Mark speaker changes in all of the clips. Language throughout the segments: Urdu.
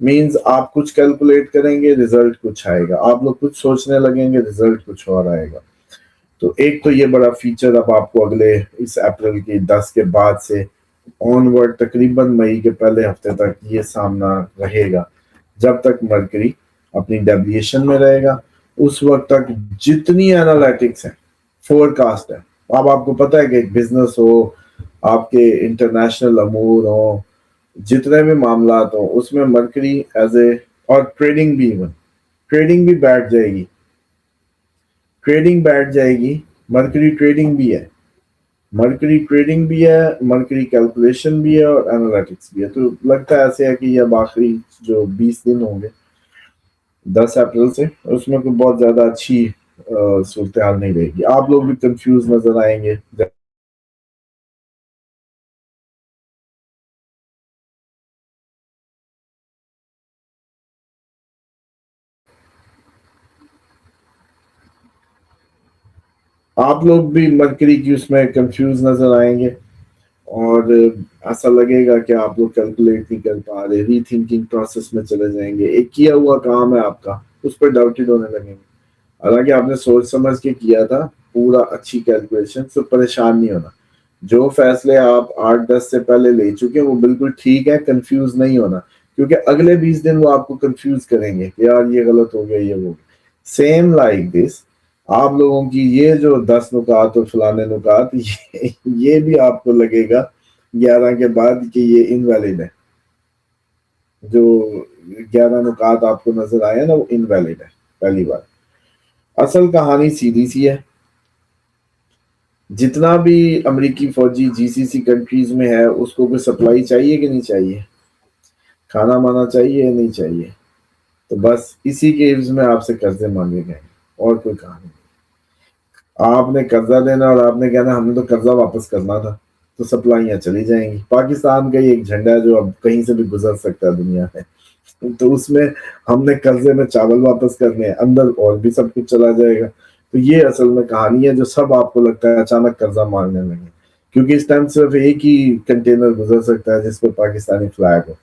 Speaker 1: مینز آپ کچھ کیلکولیٹ کریں گے رزلٹ کچھ آئے گا, آپ لوگ کچھ سوچنے لگیں گے رزلٹ کچھ اور آئے گا. تو ایک تو یہ بڑا فیچر اب آپ کو اگلے اس اپریل کی 10 کے بعد سے آن ورڈ تقریباً مئی کے پہلے ہفتے تک یہ سامنا رہے گا. جب تک مرکری اپنی ڈیویشن میں رہے گا اس وقت تک جتنی انالیٹکس ہیں فور کاسٹ ہے. اب آپ کو پتہ ہے کہ ایک بزنس ہو, آپ کے انٹرنیشنل امور ہوں, جتنے بھی معاملات ہوں, اس میں مرکری ایز اے, اور ٹریڈنگ بھی, ایون ٹریڈنگ بھی بیٹھ جائے گی, ٹریڈنگ بیٹھ جائے گی. مرکری ٹریڈنگ بھی ہے, مرکری ٹریڈنگ بھی ہے, مرکری کیلکولیشن بھی ہے اور انالیٹکس بھی ہے. تو لگتا ہے ایسے ہے کہ یہ اب آخری جو 20 دن ہوں گے 10 اپریل سے, اس میں کوئی بہت زیادہ اچھی صورتحال نہیں رہے گی. آپ لوگ بھی کنفیوز نظر آئیں گے. آپ لوگ بھی مرکری کی اس میں کنفیوز نظر آئیں گے اور ایسا لگے گا کہ آپ لوگ کیلکولیٹ نہیں کر پا رہے, ری تھنکنگ پروسیس میں چلے جائیں گے. ایک کیا ہوا کام ہے آپ کا, اس پہ ڈاؤٹڈ ہونے لگیں گے. حالانکہ آپ نے سوچ سمجھ کے کیا تھا پورا اچھی کیلکولیشن, سے پریشان نہیں ہونا. جو فیصلے آپ 8-10 سے پہلے لے چکے ہیں وہ بالکل ٹھیک ہے, کنفیوز نہیں ہونا, کیونکہ اگلے 20 دن وہ آپ کو کنفیوز کریں گے کہ یار یہ غلط ہو گیا, یہ وہ. سیم لائک دس, آپ لوگوں کی یہ جو 10 نکات اور فلانے نکات, یہ بھی آپ کو لگے گا 11 کے بعد کہ یہ انویلڈ ہے. جو 11 نکات آپ کو نظر آئے نا وہ انویلڈ ہے پہلی بار. اصل کہانی سیدھی سی ہے, جتنا بھی امریکی فوجی جی سی سی کنٹریز میں ہے اس کو کوئی سپلائی چاہیے کہ نہیں چاہیے, کھانا مانا چاہیے یا نہیں چاہیے. تو بس اسی کے عوض میں آپ سے قرضے مانگے گئے, اور کوئی کہانی نہیں. آپ نے قرضہ دینا اور آپ نے کہنا ہم نے تو قرضہ واپس کرنا تھا, تو سپلائیاں چلی جائیں گی. پاکستان کا ہی ایک جھنڈا ہے جو اب کہیں سے بھی گزر سکتا ہے دنیا میں, تو اس میں ہم نے قرضے میں چاول واپس کرنے ہیں, اندر اور بھی سب کچھ چلا جائے گا. تو یہ اصل میں کہانی ہے جو سب آپ کو لگتا ہے اچانک قرضہ مانگنے لگے, کیونکہ اس ٹائم صرف ایک ہی کنٹینر گزر سکتا ہے جس پہ پاکستانی فلیگ ہو.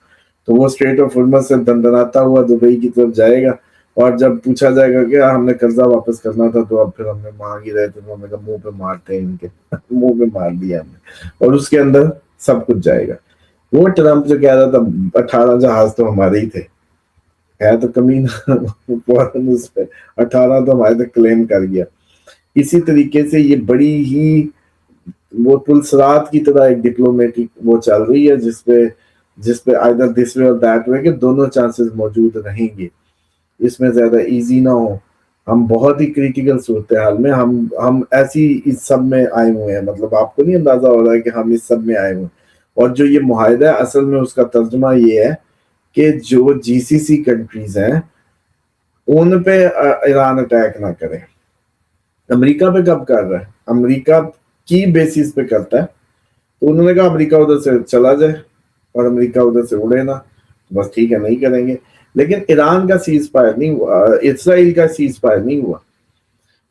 Speaker 1: تو وہ اسٹریٹ آف ہارمز سے دندناتا ہوا دبئی کی طرف جائے گا, اور جب پوچھا جائے گا کہ ہم نے قرضہ واپس کرنا تھا تو اب پھر ہم نے مانگ ہی رہے تھے, تو ہم نے کہا منہ پہ مارتے ہیں ان کے, منہ پہ مار دیا ہم نے, اور اس کے اندر سب کچھ جائے گا. وہ ٹرمپ جو کہہ رہا تھا 18 جہاز تو ہمارے ہی تھے, ہے تو کمینہ, اس پہ 18 تو ہمارے تک کلیم کر گیا. اسی طریقے سے یہ بڑی ہی وہ پلسرات کی طرح ایک ڈپلومیٹک وہ چل رہی ہے جس پہ either this way or that way کہ دونوں چانسز موجود رہیں گے. اس میں زیادہ ایزی نہ ہو. ہم بہت ہی کریٹیکل صورتحال میں ہم ایسی اس سب میں آئے ہوئے ہیں, مطلب آپ کو نہیں اندازہ ہو رہا ہے کہ ہم اس سب میں آئے ہوئے ہیں. اور جو یہ معاہدہ ہے اصل میں اس کا ترجمہ یہ ہے کہ جو جی سی سی کنٹریز ہیں ان پہ ایران اٹیک نہ کرے. امریکہ پہ کب کر رہا ہے, امریکہ کی بیسس پہ کرتا ہے. تو انہوں نے کہا امریکہ ادھر سے چلا جائے اور امریکہ ادھر سے اڑے نا, بس ٹھیک ہے نہیں کریں گے. لیکن ایران کا سیز فائر نہیں ہوا, اسرائیل کا سیز فائر نہیں ہوا.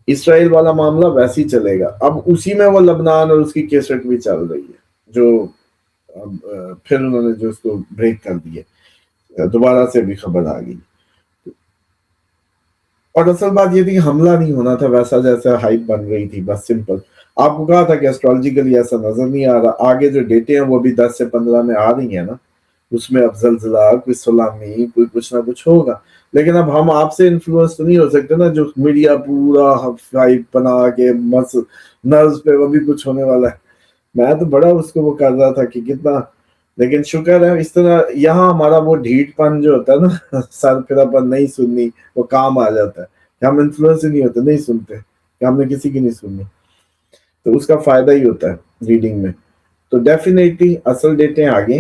Speaker 1: اسرائیل والا معاملہ ویسے ہی چلے گا. اب اسی میں وہ لبنان اور اس کی کیسٹ بھی چل رہی ہے جو پھر انہوں نے جو اس کو بریک کر دیے, دوبارہ سے بھی خبر آ گئی. اور اصل بات یہ تھی کہ حملہ نہیں ہونا تھا ویسا جیسا ہائپ بن رہی تھی, بس سمپل. آپ کو کہا تھا کہ ایسٹرالوجیکلی ایسا نظر نہیں آ رہا. آگے جو ڈیٹے ہیں وہ بھی 10 سے 15 میں آ رہی ہیں نا, اس میں اب زلزلہ, کوئی سونامی, کوئی کچھ نہ کچھ ہوگا. لیکن اب ہم آپ سے انفلوئنس تو نہیں ہو سکتے نا, جو میڈیا پورا ہائپ بنا کے نرز پہ وہ بھی کچھ ہونے والا ہے. میں تو بڑا اس کو وہ کر رہا تھا کہ کتنا, لیکن شکر ہے اس طرح یہاں ہمارا وہ ڈھیٹ پن جو ہوتا ہے نا, سر پھرا پن نہیں سننی, وہ کام آ جاتا ہے. کہ ہم انفلوئنس ہی نہیں ہوتے, نہیں سنتے کہ ہم نے کسی کی نہیں سننی, تو اس کا فائدہ ہی ہوتا ہے ریڈنگ میں. تو ڈیفینیٹلی اصل ڈیٹیں آگے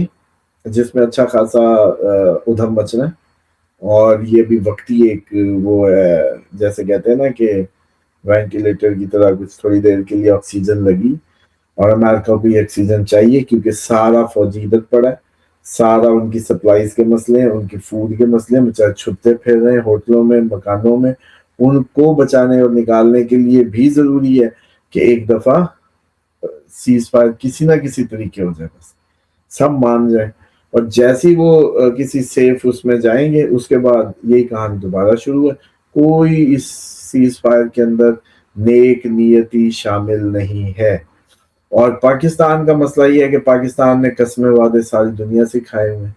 Speaker 1: جس میں اچھا خاصا ادھم مچنا ہے. اور یہ بھی وقتی ایک وہ ہے, جیسے کہتے ہیں نا کہ وینٹیلیٹر کی طرح کچھ تھوڑی دیر کے لیے آکسیجن لگی, اور امریکہ کو بھی آکسیجن چاہیے کیونکہ سارا فوجی ادھر پڑا ہے, سارا ان کی سپلائیز کے مسئلے ہیں, ان کی فوڈ کے مسئلے ہیں, بچارے چھپتے پھر رہے ہیں ہوٹلوں میں, مکانوں میں. ان کو بچانے اور نکالنے کے لیے بھی ضروری ہے کہ ایک دفعہ سیز فائر کسی نہ کسی طریقے ہو جائے, بس سب مان جائے. اور جیسی وہ کسی سیف اس میں جائیں گے اس کے بعد یہی کہانی دوبارہ شروع ہے. کوئی اس سیز فائر کے اندر نیک نیتی شامل نہیں ہے. اور پاکستان کا مسئلہ یہ ہے کہ پاکستان نے قسمیں وعدے ساری دنیا سے کھائے ہوئے ہیں.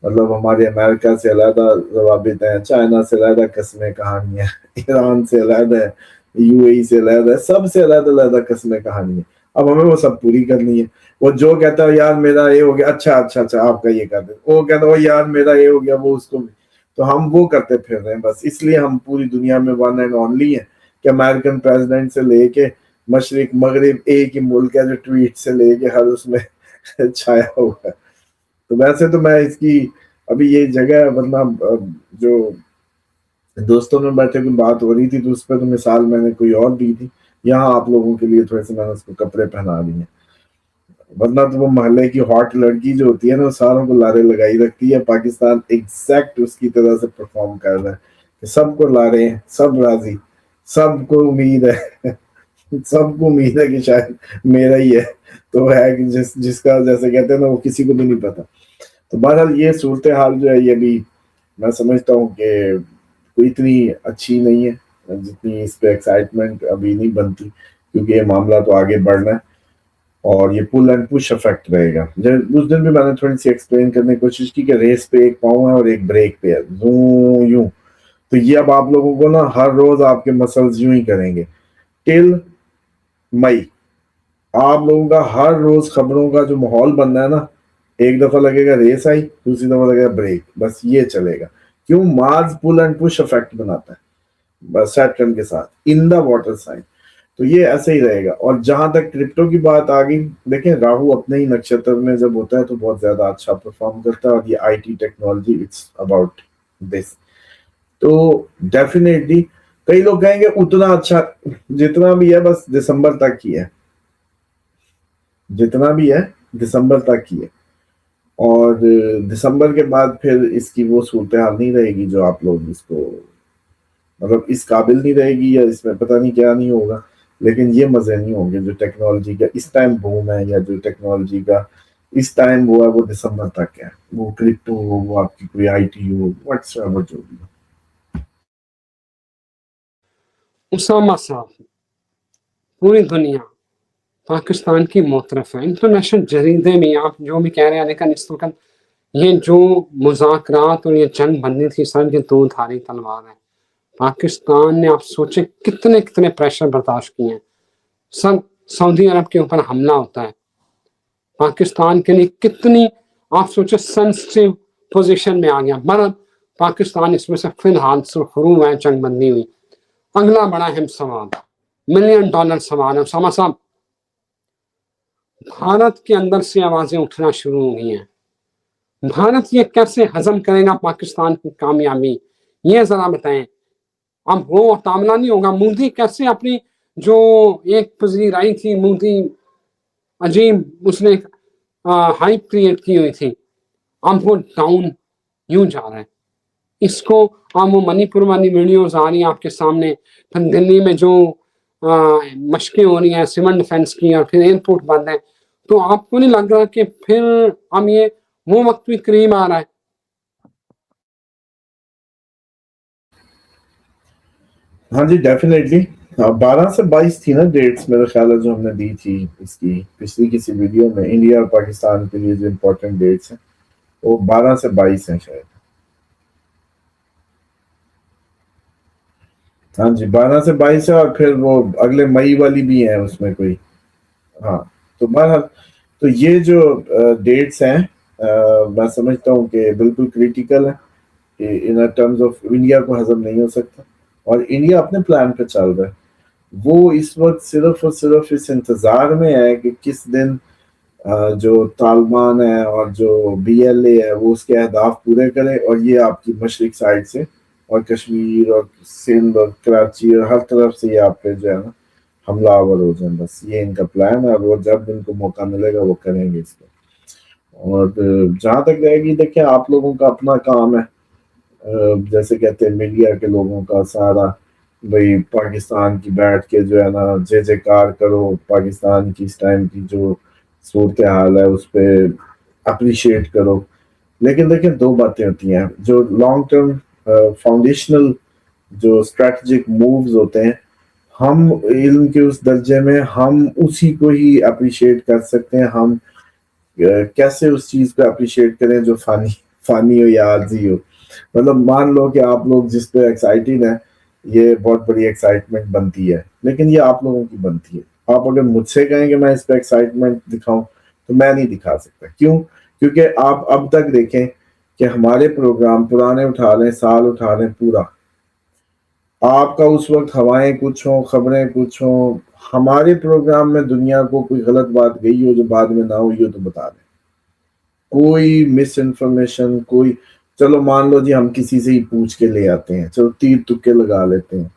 Speaker 1: مطلب ہمارے امریکہ سے علیحدہ ضوابط ہیں, چائنا سے علیحدہ قسمیں کہانیاں, ایران سے علیحدہ ہے, یو اے ای سے علیحدہ ہے, سب سے علیحدہ علیحدہ قسمیں کہانیاں. اب ہمیں وہ سب پوری کرنی ہے. وہ جو کہتا ہے یار میرا یہ ہو گیا, اچھا اچھا اچھا آپ کا یہ کر دیں, وہ کہتا ہے یار میرا یہ ہو گیا, وہ اس کو بھی. تو ہم وہ کرتے پھر رہے ہیں بس. اس لیے ہم پوری دنیا میں ون اینڈ اونلی ہیں کہ امریکن پریزیڈنٹ سے لے کے مشرق مغرب ایک ہی ملک ہے جو ٹویٹ سے لے کے ہر اس میں چھایا ہوا ہے. تو ویسے تو میں اس کی ابھی یہ جگہ ہے, ورنہ جو دوستوں میں بیٹھے کوئی بات ہو رہی تھی تو اس پہ تو مثال میں نے کوئی اور دی تھی. یہاں آپ لوگوں کے لیے تھوڑے سے میں نے اس کو کپڑے پہنا دیے ہیں. ورنہ تو وہ محلے کی ہاٹ لڑکی جو ہوتی ہے نا, ساروں کو لارے لگائی رکھتی ہے. پاکستان ایگزیکٹ اس کی طرح سے پرفارم کر رہا ہے کہ سب کو لارے ہیں, سب راضی, سب کو امید ہے, سب کو امید ہے کہ شاید میرا ہی ہے. تو ہے کہ جس کا جیسے کہتے ہیں نا وہ کسی کو بھی نہیں پتا. تو بہرحال یہ صورتحال جو ہے یہ بھی میں سمجھتا ہوں کہ کوئی اتنی اچھی نہیں ہے جتنی اس پہ ایکسائٹمنٹ ابھی نہیں بنتی, کیونکہ یہ معاملہ تو آگے بڑھنا ہے اور یہ پل اینڈ پش افیکٹ رہے گا. اس دن بھی میں نے تھوڑی سی ایکسپلین کرنے کی کوشش کی کہ ریس پہ ایک پاؤں ہے اور ایک بریک پہ ہے, یوں. تو یہ اب آپ لوگوں کو نا ہر روز آپ کے مسلز یوں ہی کریں گے ٹل مئی. آپ لوگوں کا ہر روز خبروں کا جو ماحول بننا ہے نا, ایک دفعہ لگے گا ریس آئی, دوسری دفعہ لگے گا بریک, بس یہ چلے گا. کیوں؟ مارس پل اینڈ پش افیکٹ بناتا ہے بس سیٹرن کے ساتھ ان دا واٹر سائن. تو یہ ایسے ہی رہے گا. اور جہاں تک کرپٹو کی بات آ گئی, دیکھیں راہو اپنے ہی نکشتر میں جب ہوتا ہے تو بہت زیادہ اچھا پرفارم کرتا ہے, اور یہ I T technology it's about this. تو ڈیفینیٹلی کئی لوگ کہیں گے اتنا اچھا جتنا بھی ہے بس دسمبر تک ہی ہے, جتنا بھی ہے دسمبر تک ہی ہے. اور دسمبر کے بعد پھر اس کی وہ صورتحال نہیں رہے گی جو آپ لوگ اس کو مطلب اس قابل نہیں رہے گی, یا اس میں پتہ نہیں کیا نہیں ہوگا. لیکن یہ مزے نہیں ہوں گے جو ٹیکنالوجی کا اس ٹائم بوم ہے, یا جو ٹیکنالوجی کا اس ٹائم وہ ہے وہ دسمبر تک ہے. وہ کرپٹو ہو, وہ آپ کی کوئی I T who, what's ever جو بھی ہو.
Speaker 2: اسامہ صاحب پوری دنیا پاکستان کی موترف ہے. انٹرنیشنل جریدے میں آپ جو بھی کہہ رہے ہیں, لیکن اس وقت یہ جو مذاکرات اور یہ جنگ بننی تھی سر, یہ دو دھاری تلوار ہے. پاکستان نے آپ سوچے کتنے کتنے پریشر برداشت کیے ہیں سر. سعودی عرب کے اوپر حملہ ہوتا ہے, پاکستان کے لیے کتنی آپ سوچے سینسٹیو پوزیشن میں آ گیا. مگر پاکستان اس میں سے فی الحال سرخرو ہے, جنگ بندی ہوئی. اگلا بڑا اہم سوال, $1 ملین سوال ہے اسامہ صاحب. بھارت کے اندر سے آوازیں اٹھنا شروع ہو گئی ہیں. بھارت یہ کیسے ہضم کرے گا پاکستان کی کامیابی, یہ ذرا بتائیں. اب وہ تعاملہ نہیں ہوگا. مودی کیسے اپنی جو ایک پذیرائی تھی, مودی عجیب اس نے ہائپ کریٹ کی ہوئی تھی, اب وہ ڈاؤن یوں جا رہا ہے. اس کو اب وہ منی پور والی ویڈیوز آ رہی ہیں آپ کے سامنے, پھر دلی میں جو مشقیں ہو رہی ہیں سیون ڈیفینس کی, اور پھر ایئرپورٹ بند ہے. تو آپ کو نہیں لگ رہا کہ پھر ہم یہ وہ وقت بھی قریب آ رہا ہے؟
Speaker 1: ہاں جی ڈیفینیٹلی. 12 سے 22 تھی نا ڈیٹس میرے خیال ہے جو ہم نے دی تھی اس کی پچھلی کسی ویڈیو میں. انڈیا اور پاکستان کے لیے جو امپورٹنٹ ڈیٹس ہیں وہ 12 سے 22 ہیں شاید. ہاں جی 12 سے 22 ہے, اور پھر وہ اگلے مئی والی بھی ہیں اس میں کوئی. ہاں تو بہرحال تو یہ جو ڈیٹس ہیں میں سمجھتا ہوں کہ بالکل کریٹیکل ہے. ان ٹرمز آف انڈیا کو ہضم نہیں ہو سکتا, اور انڈیا اپنے پلان پہ چل رہا ہے. وہ اس وقت صرف اور صرف اس انتظار میں ہے کہ کس دن جو طالبان ہے اور جو بی ایل اے ہے وہ اس کے اہداف پورے کرے, اور یہ آپ کی مشرق سائڈ سے اور کشمیر اور سندھ اور کراچی اور ہر طرف سے یہ آپ پہ جو ہے نا حملہ آور ہو جائیں. بس یہ ان کا پلان ہے, اور وہ جب ان کو موقع ملے گا وہ کریں گے اس کو. اور جہاں تک رہے گی, دیکھیں آپ لوگوں کا اپنا کام ہے, جیسے کہتے ہیں میڈیا کے لوگوں کا سارا, بھائی پاکستان کی بیٹھ کے جو ہے نا جے جے کار کرو, پاکستان کی اس ٹائم کی جو صورتحال ہے اس پہ اپریشیٹ کرو. لیکن دیکھیں دو باتیں ہوتی ہیں جو لانگ ٹرم فاؤنڈیشنل جو اسٹریٹجک مووز ہوتے ہیں، ہم علم کے اس درجے میں ہم اسی کو ہی اپریشیٹ کر سکتے ہیں. ہم کیسے اس چیز کو اپریشیٹ کریں جو فانی ہو یا عارضی ہو. مطلب مان لو کہ آپ لوگ جس پہ ایکسائٹیڈ ہیں، یہ بہت بڑی ایکسائٹمنٹ بنتی ہے، لیکن یہ آپ لوگوں کی بنتی ہے. آپ اگر مجھ سے کہیں کہ میں اس پہ ایکسائٹمنٹ دکھاؤں تو میں نہیں دکھا سکتا. کیوں؟ کیونکہ آپ اب تک دیکھیں کہ ہمارے پروگرام پرانے اٹھا لیں، سال اٹھا لیں پورا، آپ کا اس وقت ہوائیں کچھ ہوں، خبریں کچھ ہوں، ہمارے پروگرام میں دنیا کو کوئی غلط بات گئی ہو جو بعد میں نہ ہوئی ہو تو بتا دیں. کوئی مس انفارمیشن، کوئی چلو مان لو جی ہم کسی سے ہی پوچھ کے لے آتے ہیں، چلو تیر تکے لگا لیتے ہیں،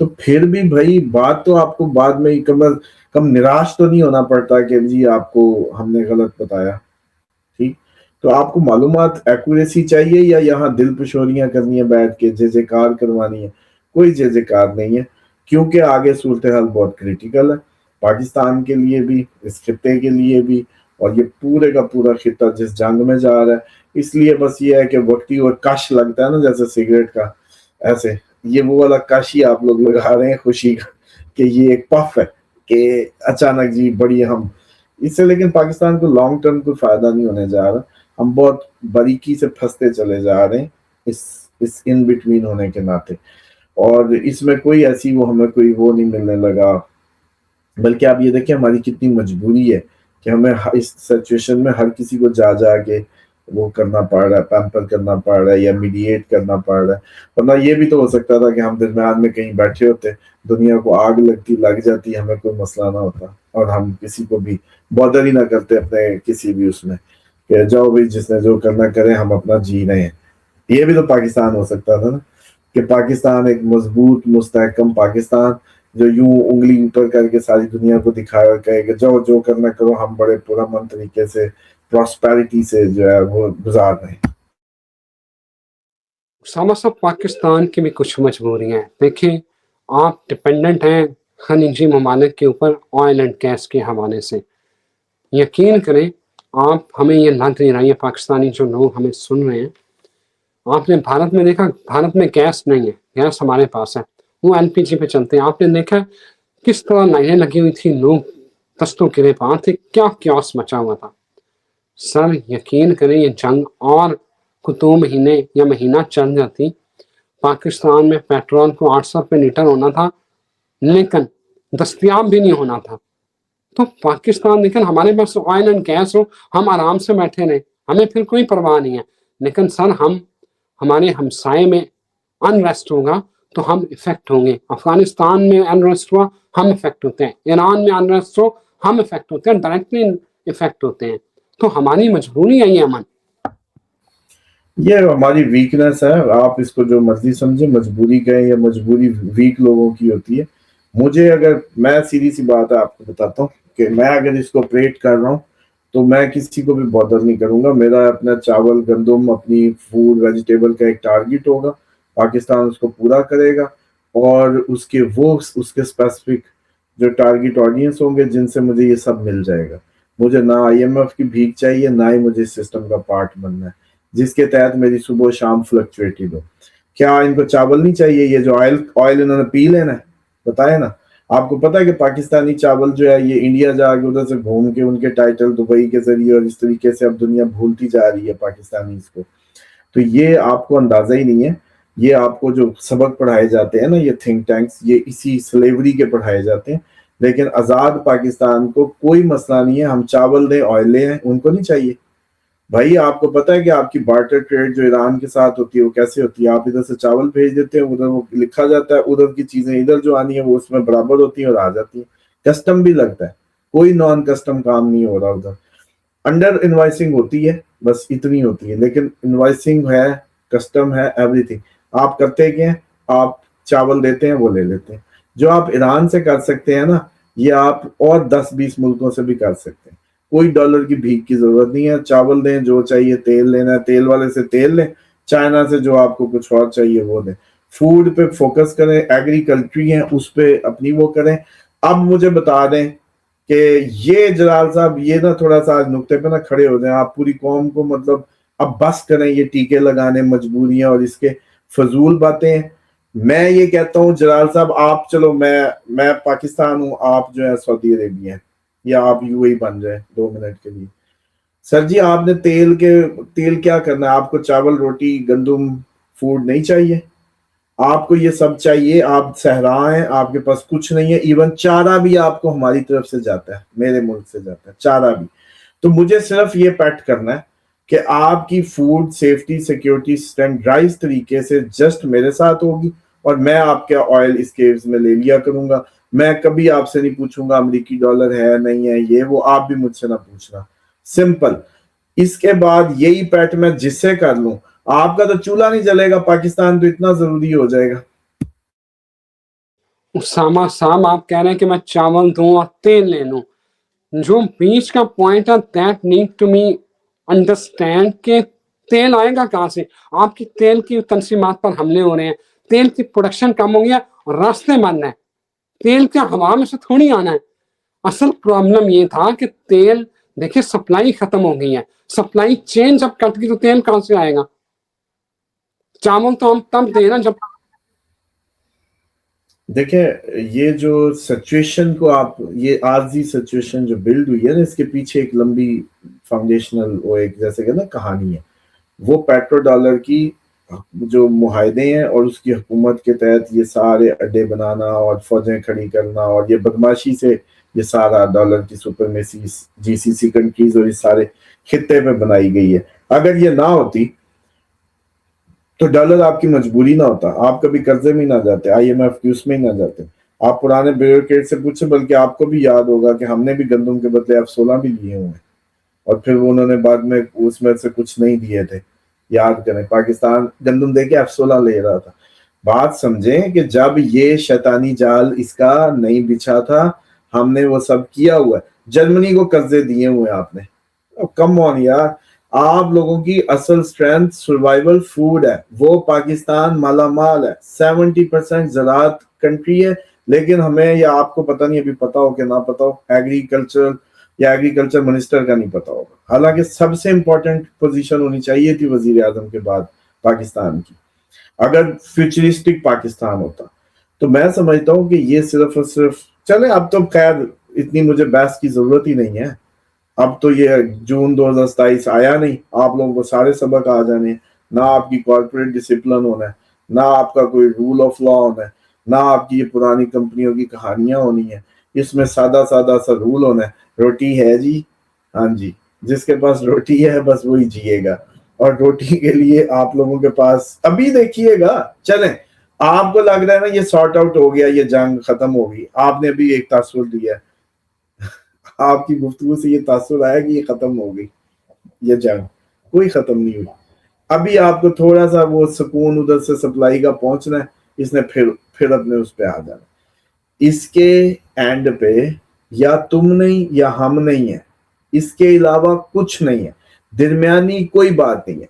Speaker 1: تو پھر بھی بھائی بات تو آپ کو بعد میں ہی کم از کم نراش تو نہیں ہونا پڑتا کہ جی آپ کو ہم نے غلط بتایا. ٹھیک، تو آپ کو معلومات ایکوریسی چاہیے یا یہاں دل پشوریاں کرنی ہے بیٹھ کے جے جے کار کروانی ہے؟ کوئی جے جے کار نہیں ہے، کیونکہ آگے صورتحال بہت کریٹیکل ہے پاکستان کے لیے بھی، اس خطے کے لیے بھی، اور یہ پورے کا پورا خطہ جس جنگ میں جا رہا ہے. اس لیے بس یہ ہے کہ وقتی اور کش لگتا ہے نا جیسے سگریٹ کا، ایسے یہ وہ والا کش ہی آپ لوگ لگا رہے ہیں خوشی کا کہ یہ ایک پف ہے کہ اچانک جی بڑی ہم اس سے. لیکن پاکستان کو لانگ ٹرم کوئی فائدہ نہیں ہونے جا رہا. ہم بہت باریکی سے پھنستے چلے جا رہے ہیں اس ان بٹوین ہونے کے ناطے، اور اس میں کوئی ایسی وہ ہمیں کوئی وہ نہیں ملنے لگا. بلکہ آپ یہ دیکھیں ہماری کتنی مجبوری ہے کہ ہمیں اس سچویشن میں ہر کسی کو جا جا کے وہ کرنا پڑ رہا ہے، پیمپر کرنا پڑ رہا ہے یا میڈییٹ کرنا پڑ رہا ہے. ورنہ یہ بھی تو ہو سکتا تھا کہ ہم درمیان میں کہیں بیٹھے ہوتے، دنیا کو آگ لگ جاتی، ہمیں کوئی مسئلہ نہ ہوتا اور ہم کسی کو بھی بادر ہی نہ کرتے اپنے کسی بھی اس میں کہ جاؤ بھائی جس نے جو کرنا کرے، ہم اپنا جی رہے ہیں. یہ بھی تو پاکستان ہو سکتا تھا نا، کہ پاکستان ایک مضبوط مستحکم پاکستان جو یوں انگلی اوپر کر کے ساری دنیا کو دکھائے اور کہے کہ جاؤ جو کرنا کرو، ہم بڑے پرامن طریقے سے پراسپیرٹی سے جو ہے وہ گزار رہے ہیں.
Speaker 2: اسامہ صاحب، پاکستان کی بھی کچھ مجبوریاں ہیں. دیکھیں آپ ڈپینڈنٹ ہیں خلیجی ممالک کے اوپر آئل اینڈ گیس کے حوالے سے. یقین کریں آپ، ہمیں یہ لگ نہیں رہا ہے، پاکستانی جو لوگ ہمیں سن رہے ہیں، آپ نے بھارت میں دیکھا بھارت میں گیس نہیں ہے، گیس ہمارے پاس ہے، وہ ایل پی جی پہ چلتے ہیں. آپ نے دیکھا کس طرح لائنیں لگی ہوئی تھی، لوگ دستوں کے پاس تھے، کیا کیوس مچا ہوا تھا. سر یقین کریں یہ جنگ اور کو 2 مہینے یا مہینہ چل جاتی، پاکستان میں پیٹرول کو 800 روپے لیٹر ہونا تھا لیکن دستیاب بھی نہیں ہونا تھا. تو پاکستان لیکن ہمارے پاس آئل اینڈ گیس ہو، ہم آرام سے بیٹھے رہیں، ہمیں پھر کوئی پرواہ نہیں ہے. لیکن سر ہمارے ہمسائے میں انریسٹ ہوگا تو ہم افیکٹ ہوں گے. افغانستان میں انریسٹ ہوا ہم افیکٹ ہوتے ہیں، ایران میں انریسٹ ہو ہم افیکٹ ہوتے ہیں، ڈائریکٹلی افیکٹ ہوتے ہیں. تو ہماری مجبوری ہے یہ امن.
Speaker 1: یہ ہماری ویکنس ہے، آپ اس کو جو مرضی سمجھیں، مجبوری کہیں یا مجبوری ویک لوگوں کی ہوتی ہے. مجھے اگر میں سیدھی سی بات ہے آپ کو بتاتا ہوں کہ میں اگر اس کو آپریٹ کر رہا ہوں تو میں کسی کو بھی بادر نہیں کروں گا. میرا اپنا چاول گندم اپنی فوڈ ویجیٹیبل کا ایک ٹارگیٹ ہوگا، پاکستان اس کو پورا کرے گا، اور اس کے اسپیسیفک جو ٹارگیٹ آڈینس ہوں گے جن سے مجھے یہ سب مل جائے گا. مجھے نہ آئی ایم ایف کی بھیک چاہیے، نہ ہی مجھے اس سسٹم کا پارٹ بننا ہے جس کے تحت میری صبح و شام فلکچویٹڈ ہو. کیا ان کو چاول نہیں چاہیے؟ یہ جو آئل انہوں نے پی لینا ہے، بتائے نا. آپ کو پتا ہے کہ پاکستانی چاول جو ہے یہ انڈیا جا کے ادھر سے گھوم کے ان کے ٹائٹل دبئی کے ذریعے اور اس طریقے سے اب دنیا بھولتی جا رہی ہے پاکستانی اس کو. تو یہ آپ کو اندازہ ہی نہیں ہے. یہ آپ کو جو سبق پڑھائے جاتے ہیں نا، یہ تھنک ٹینکس، یہ اسی سلیوری کے پڑھائے جاتے ہیں. لیکن آزاد پاکستان کو کوئی مسئلہ نہیں ہے، ہم چاول دیں آئل لیں، ان کو نہیں چاہیے. بھائی آپ کو پتا ہے کہ آپ کی بارٹر ٹریڈ جو ایران کے ساتھ ہوتی ہے وہ کیسے ہوتی ہے؟ آپ ادھر سے چاول بھیج دیتے ہیں، ادھر وہ لکھا جاتا ہے، ادھر کی چیزیں ادھر جو آنی ہے وہ اس میں برابر ہوتی ہیں اور آ جاتی ہیں. کسٹم بھی لگتا ہے، کوئی نان کسٹم کام نہیں ہو رہا ادھر. انڈر انوائسنگ ہوتی ہے، بس اتنی ہوتی ہے، لیکن انوائسنگ ہے، کسٹم ہے، ایوری تھنگ. آپ کرتے کیا ہیں؟ آپ چاول دیتے ہیں، وہ لے لیتے ہیں. جو آپ ایران سے کر سکتے ہیں نا، یہ آپ اور 10-20 ملکوں سے بھی کر سکتے ہیں. کوئی ڈالر کی بھیک کی ضرورت نہیں ہے. چاول دیں، جو چاہیے، تیل لینا ہے تیل والے سے تیل لیں، چائنا سے جو آپ کو کچھ اور چاہیے وہ دیں. فوڈ پہ فوکس کریں، ایگریکلچری ہیں اس پہ اپنی وہ کریں. اب مجھے بتا دیں کہ یہ جلال صاحب یہ نا تھوڑا سا نقطے پہ نا کھڑے ہو جائیں. آپ پوری قوم کو مطلب اب بس کریں یہ ٹیکے لگانے، مجبوریاں اور اس کے فضول باتیں. میں یہ کہتا ہوں جلال صاحب، آپ چلو میں پاکستان ہوں، آپ جو ہے سعودی عربیہ ہیں یا آپ یو اے بن جائیں 2 منٹ کے لیے. سر جی آپ نے تیل کیا کرنا ہے؟ آپ کو چاول روٹی گندم فوڈ نہیں چاہیے؟ آپ کو یہ سب چاہیے؟ آپ صحرا ہیں، آپ کے پاس کچھ نہیں ہے. ایون چارہ بھی آپ کو ہماری طرف سے جاتا ہے، میرے ملک سے جاتا ہے چارہ بھی. تو مجھے صرف یہ پیٹ کرنا ہے کہ آپ کی فوڈ سیفٹی سیکیورٹی اسٹینڈرڈائز طریقے سے جسٹ میرے ساتھ ہوگی، اور میں آپ کے آئل اس کیوز میں لے لیا کروں گا. میں کبھی آپ سے نہیں پوچھوں گا امریکی ڈالر ہے نہیں ہے، یہ وہ آپ بھی مجھ سے نہ پوچھنا. سمپل. اس کے بعد یہی پیٹ میں جس سے کر لوں، آپ کا تو چولہا نہیں جلے گا، پاکستان تو اتنا ضروری ہو جائے گا.
Speaker 2: اسامہ صاحب آپ کہہ رہے ہیں کہ میں چاول دوں اور تیل لے لوں. جو بیچ کا پوائنٹ ہے that need to me understand کہ تیل آئے گا کہاں سے. آپ کی تیل کی تنظیمات پر حملے ہو رہے ہیں، تیل کی پروڈکشن کم ہو گیا اور راستے بند ہیں. تیل کیا ہوا میں سے تھوڑی آنا ہے. اصل پرابلم یہ تھا کہ تیل دیکھیں سپلائی ختم ہو گئی ہے. سپلائی چین جب کٹ گئی تو تیل کہاں سے آئے گا؟ چاول تو ہم تب دیں نا جب.
Speaker 1: دیکھیں یہ جو سچویشن کو آپ، یہ عارضی سچویشن جو بلڈ ہوئی ہے نا، اس کے پیچھے ایک لمبی فاؤنڈیشنل وہ ایک جیسے کہ نا کہانی ہے. وہ پیٹرو ڈالر کی جو معاہدے ہیں اور اس کی حکومت کے تحت یہ سارے اڈے بنانا اور فوجیں کھڑی کرنا اور یہ بدماشی سے یہ سارا ڈالر کی سپرمیسی جی سی سی کنٹریز اور اس سارے خطے پہ بنائی گئی ہے. اگر یہ نہ ہوتی تو ڈالر آپ کی مجبوری نہ ہوتا، آپ کبھی قرضے میں نہ جاتے، آئی ایم ایف کی اس میں نہ جاتے. آپ پرانے بیوروکریٹ سے پوچھیں، بلکہ آپ کو بھی یاد ہوگا کہ ہم نے بھی گندم کے بدلے F16 بھی لیے ہوئے ہیں، اور پھر انہوں نے بعد میں اس میں سے کچھ نہیں دیے تھے. یاد کریں پاکستان گندم دے کے F16 لے رہا تھا. بات سمجھیں کہ جب یہ شیطانی جال اس کا نہیں بچھا تھا، ہم نے وہ سب کیا ہوا ہے. جرمنی کو قرضے دیے ہوئے آپ نے. کم آن یار، آپ لوگوں کی اصل اسٹرینتھ سروائیول فوڈ ہے. وہ پاکستان مالا مال ہے، 70% زراعت کنٹری ہے، لیکن ہمیں یا آپ کو پتہ نہیں، ابھی پتا ہو کہ نہ پتا ہو، ایگریکلچر منسٹر کا نہیں پتا ہوگا. حالانکہ سب سے امپورٹنٹ پوزیشن ہونی چاہیے تھی وزیر اعظم کے بعد پاکستان کی، اگر فیوچرسٹک پاکستان ہوتا. تو میں سمجھتا ہوں کہ یہ صرف اور صرف چلے. اب تو خیر اتنی مجھے بحث کی ضرورت ہی نہیں ہے. اب تو یہ جون 2027 آیا نہیں، آپ لوگوں کو سارے سبق آ جانے. نہ آپ کی کارپوریٹ ڈسپلن ہونا ہے، نہ آپ کا کوئی رول آف لا ہونا ہے، نہ آپ کی یہ پرانی کمپنیوں کی کہانیاں ہونی ہیں. اس میں سادہ سادہ سا رول ہونا ہے، روٹی ہے جی، ہاں جی، جس کے پاس روٹی ہے بس وہی جیے گا. اور روٹی کے لیے آپ لوگوں کے پاس ابھی دیکھیے گا. چلیں آپ کو لگ رہا ہے نا یہ سارٹ آؤٹ ہو گیا، یہ جنگ ختم ہو گئی، آپ نے ابھی ایک تاثر دیا ہے، آپ کی گفتگو سے یہ تاثر آیا کہ یہ ختم ہو گئی. یہ جنگ کوئی ختم نہیں ہوئی. ابھی آپ کو تھوڑا سا وہ سکون ادھر سے سپلائی کا پہنچنا ہے، اس نے پھر اپنے اس پہ آ جانا. اس کے اینڈ پہ یا تم نہیں یا ہم نہیں ہے، اس کے علاوہ کچھ نہیں ہے. درمیانی کوئی بات نہیں ہے.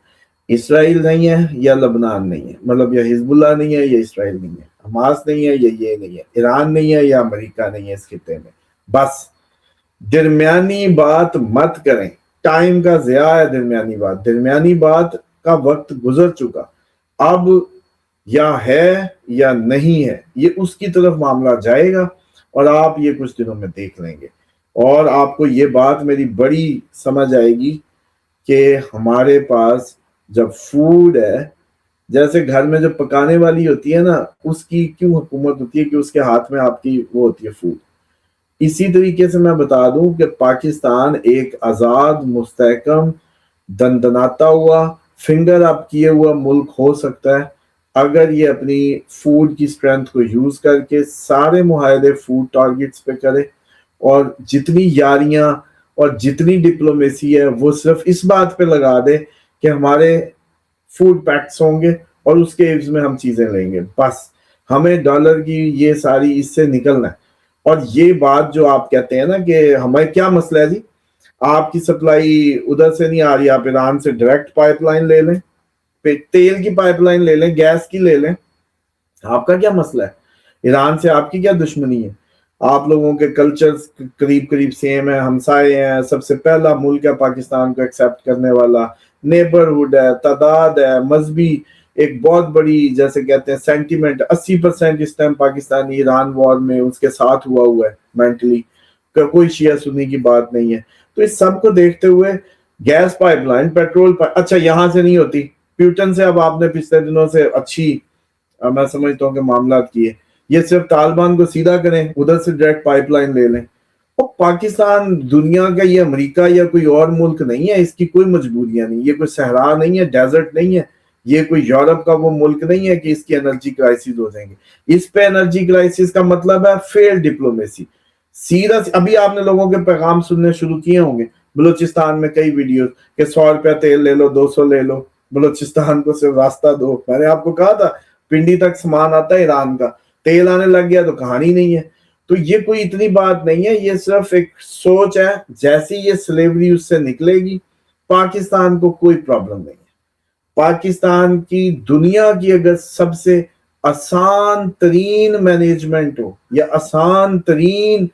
Speaker 1: اسرائیل نہیں ہے یا لبنان نہیں ہے، مطلب یا حزب اللہ نہیں ہے یا اسرائیل نہیں ہے، حماس نہیں ہے یا یہ نہیں ہے، ایران نہیں ہے یا امریکہ نہیں ہے اس خطے میں. بس درمیانی بات مت کریں، ٹائم کا ضیاع ہے. درمیانی بات کا وقت گزر چکا. اب یا ہے یا نہیں ہے، یہ اس کی طرف معاملہ جائے گا، اور آپ یہ کچھ دنوں میں دیکھ لیں گے. اور آپ کو یہ بات میری بڑی سمجھ آئے گی کہ ہمارے پاس جب فوڈ ہے، جیسے گھر میں جو پکانے والی ہوتی ہے نا، اس کی کیوں حکومت ہوتی ہے کہ اس کے ہاتھ میں آپ کی وہ ہوتی ہے فوڈ. اسی طریقے سے میں بتا دوں کہ پاکستان ایک آزاد مستحکم دندناتا ہوا فنگر اپ کیے ہوا ملک ہو سکتا ہے اگر یہ اپنی فوڈ کی اسٹرینتھ کو یوز کر کے سارے معاہدے فوڈ ٹارگٹس پہ کرے، اور جتنی یاریاں اور جتنی ڈپلومیسی ہے وہ صرف اس بات پہ لگا دے کہ ہمارے فوڈ پیکٹس ہوں گے اور اس کے عوض میں ہم چیزیں لیں گے. بس ہمیں ڈالر کی یہ ساری اس سے نکلنا ہے. اور یہ بات جو آپ کہتے ہیں نا کہ ہمیں کیا مسئلہ ہے جی، آپ کی سپلائی ادھر سے نہیں آ رہی، آپ ایران سے ڈائریکٹ پائپ لائن لے لیں، تیل کی پائپ لائن لے لیں، گیس کی لے لیں. آپ کا کیا مسئلہ ہے؟ ایران سے آپ کی کیا دشمنی ہے؟ آپ لوگوں کے کلچر قریب قریب سیم ہے، ہمسائے ہیں، سب سے پہلا ملک ہے پاکستان کو ایکسیپٹ کرنے والا. نیبرہڈ ہے, تعداد ہے, مذہبی ایک بہت بڑی جیسے کہتے ہیں سینٹیمنٹ, 80% اس ٹائم پاکستانی ایران وار میں اس کے ساتھ ہوا ہے مینٹلی, کوئی شیعہ سنی کی بات نہیں ہے. تو اس سب کو دیکھتے ہوئے گیس پائپ لائن, پیٹرول اچھا یہاں سے نہیں ہوتی, پیوٹن سے اب آپ نے پچھلے دنوں سے اچھی میں سمجھتا ہوں کہ معاملات کیے, یہ صرف طالبان کو سیدھا کریں, ادھر سے ڈائریکٹ پائپ لائن لے لیں. اور پاکستان دنیا کا یہ امریکہ یا کوئی اور ملک نہیں ہے, اس کی کوئی مجبوریاں نہیں, یہ کوئی صحرا نہیں ہے, ڈیزرٹ نہیں ہے, یہ کوئی یورپ کا وہ ملک نہیں ہے کہ اس کی انرجی کرائسس ہو جائیں گے. اس پہ انرجی کرائسس کا مطلب ہے فیل ڈپلومیسی. سیدھا ابھی آپ نے لوگوں کے پیغام سننے شروع کیے ہوں گے بلوچستان میں کئی ویڈیوز کہ 100 روپیہ تیل لے لو, 200 لے لو, بلوچستان کو صرف راستہ دو. میں نے آپ کو کہا تھا پنڈی تک سامان آتا ہے ایران کا, تیل آنے لگ گیا تو کہانی نہیں ہے. تو یہ کوئی اتنی بات نہیں ہے, یہ صرف ایک سوچ ہے. جیسی یہ سلیوری اس سے نکلے گی پاکستان کو کوئی پرابلم نہیں ہے. پاکستان کی دنیا کی اگر سب سے آسان ترین مینجمنٹ ہو یا آسان ترین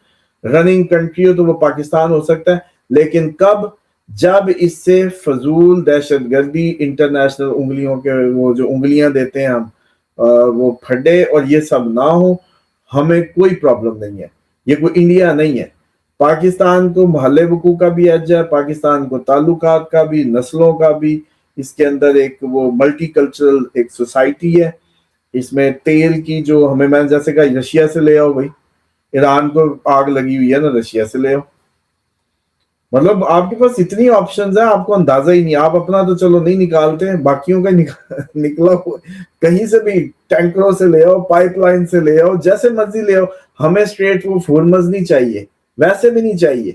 Speaker 1: رننگ کنٹری ہو تو وہ پاکستان ہو سکتا ہے. لیکن کب؟ جب اس سے فضول دہشت گردی, انٹرنیشنل انگلیوں کے وہ جو انگلیاں دیتے ہیں ہم, وہ پھڈے اور یہ سب نہ ہو, ہمیں کوئی پرابلم نہیں ہے. یہ کوئی انڈیا نہیں ہے. پاکستان کو محلے وقوع کا بھی ایج ہے, پاکستان کو تعلقات کا بھی, نسلوں کا بھی. اس کے اندر ایک وہ ملٹی کلچرل ایک سوسائٹی ہے. اس میں تیل کی جو ہمیں, میں نے جیسے کہا رشیا سے لے آؤ بھائی, ایران کو آگ لگی ہوئی ہے نا, رشیا سے لے آؤ. مطلب آپ کے پاس اتنی آپشنز ہیں, آپ کو اندازہ ہی نہیں. آپ اپنا تو چلو نہیں نکالتے, باقیوں کا نکلا ہوا کہیں سے بھی ٹینکروں سے لے آؤ, پائپ لائن سے لے آؤ, جیسے مرضی لے آؤ. ہمیں اسٹریٹ وہ ہرمز نہیں چاہیے, ویسے بھی نہیں چاہیے,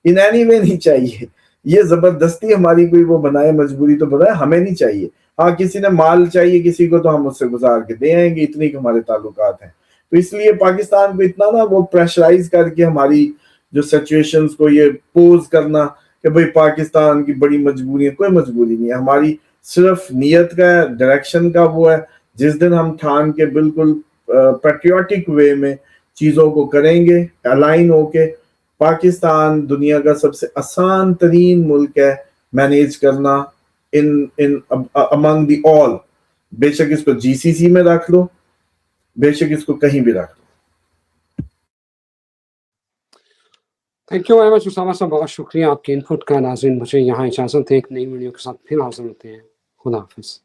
Speaker 1: ان اینی وے نہیں چاہیے. یہ زبردستی ہماری کوئی وہ بنائے, مجبوری تو بنائے, ہمیں نہیں چاہیے. ہاں کسی نے مال چاہیے کسی کو تو ہم اس سے گزار کے دے آئیں گے, اتنی کہ ہمارے تعلقات ہیں. تو اس لیے پاکستان کو اتنا نا وہ پریشرائز کر کے ہماری جو سچویشنز کو یہ پوز کرنا کہ بھئی پاکستان کی بڑی مجبوری ہے, کوئی مجبوری نہیں ہے. ہماری صرف نیت کا ڈائریکشن کا وہ ہے, جس دن ہم ٹھان کے بالکل پیٹریوٹک وے میں چیزوں کو کریں گے الائن ہو کے. پاکستان دنیا کا سب سے آسان ترین ملک ہے مینیج کرنا ان امنگ دی آل. بے شک اس کو جی سی سی میں رکھ لو, بے شک اس کو کہیں بھی رکھ لو.
Speaker 2: Thank you very much Osama صاحب, بہت شکریہ آپ کے انپٹ کا. ناظرین مجھے یہاں اجازت ہے, ایک نئی ویڈیو کے ساتھ پھر حاضر ہوتے ہیں. خدا حافظ.